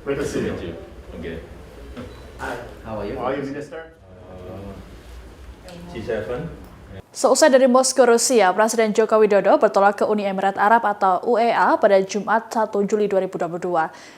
Great to see you. you. Okay. How are you? How are you, Minister? G7. Seusai dari Moskow, Rusia, Presiden Joko Widodo bertolak ke Uni Emirat Arab atau UEA pada Jumat 1 Juli 2022.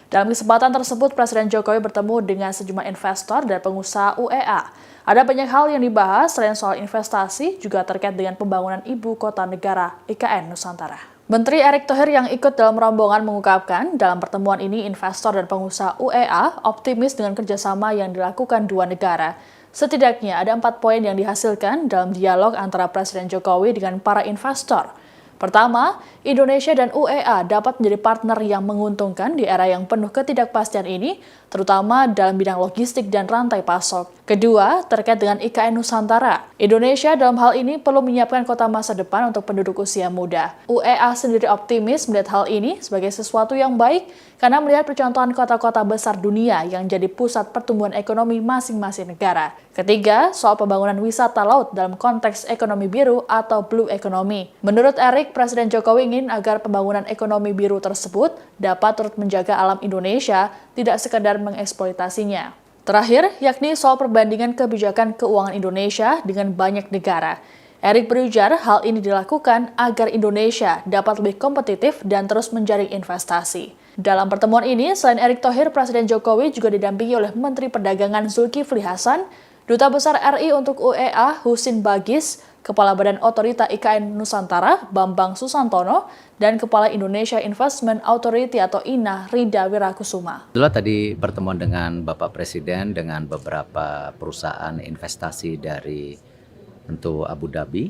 Dalam kesempatan tersebut, Presiden Jokowi bertemu dengan sejumlah investor dan pengusaha UEA. Ada banyak hal yang dibahas selain soal investasi, juga terkait dengan pembangunan ibu kota negara IKN Nusantara. Menteri Erick Thohir yang ikut dalam rombongan mengungkapkan, dalam pertemuan ini investor dan pengusaha UEA optimis dengan kerjasama yang dilakukan dua negara. Setidaknya ada 4 poin yang dihasilkan dalam dialog antara Presiden Jokowi dengan para investor. Pertama, Indonesia dan UEA dapat menjadi partner yang menguntungkan di era yang penuh ketidakpastian ini, terutama dalam bidang logistik dan rantai pasok. Kedua, terkait dengan IKN Nusantara. Indonesia dalam hal ini perlu menyiapkan kota masa depan untuk penduduk usia muda. UEA sendiri optimis melihat hal ini sebagai sesuatu yang baik karena melihat percontohan kota-kota besar dunia yang jadi pusat pertumbuhan ekonomi masing-masing negara. Ketiga, soal pembangunan wisata laut dalam konteks ekonomi biru atau blue economy. Menurut Erick, Presiden Jokowi ingin agar pembangunan ekonomi biru tersebut dapat turut menjaga alam Indonesia, tidak sekadar mengeksploitasinya. Terakhir, yakni soal perbandingan kebijakan keuangan Indonesia dengan banyak negara. Erick berujar hal ini dilakukan agar Indonesia dapat lebih kompetitif dan terus menjaring investasi. Dalam pertemuan ini, selain Erick Thohir, Presiden Jokowi juga didampingi oleh Menteri Perdagangan Zulkifli Hasan, Duta Besar RI untuk UEA Husin Bagis, Kepala Badan Otorita IKN Nusantara Bambang Susantono, dan Kepala Indonesia Investment Authority atau INA Rida Wirakusuma. Itulah tadi pertemuan dengan Bapak Presiden dengan beberapa perusahaan investasi dari tentu Abu Dhabi,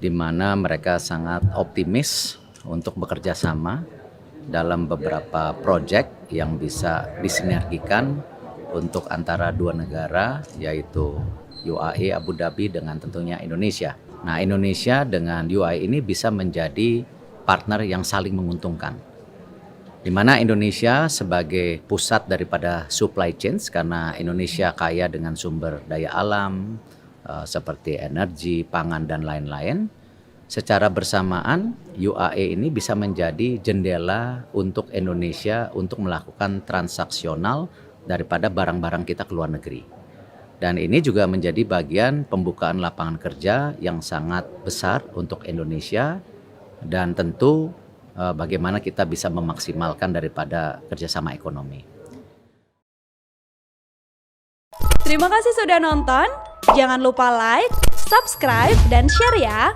di mana mereka sangat optimis untuk bekerja sama dalam beberapa proyek yang bisa disinergikan untuk antara dua negara, yaitu UAE Abu Dhabi dengan tentunya Indonesia. Nah, Indonesia dengan UAE ini bisa menjadi partner yang saling menguntungkan. Di mana Indonesia sebagai pusat daripada supply chains, karena Indonesia kaya dengan sumber daya alam, seperti energi, pangan, dan lain-lain. Secara bersamaan, UAE ini bisa menjadi jendela untuk Indonesia untuk melakukan transaksional daripada barang-barang kita ke luar negeri. Dan ini juga menjadi bagian pembukaan lapangan kerja yang sangat besar untuk Indonesia dan tentu bagaimana kita bisa memaksimalkan daripada kerjasama ekonomi. Terima kasih sudah nonton. Jangan lupa like, subscribe, dan share ya.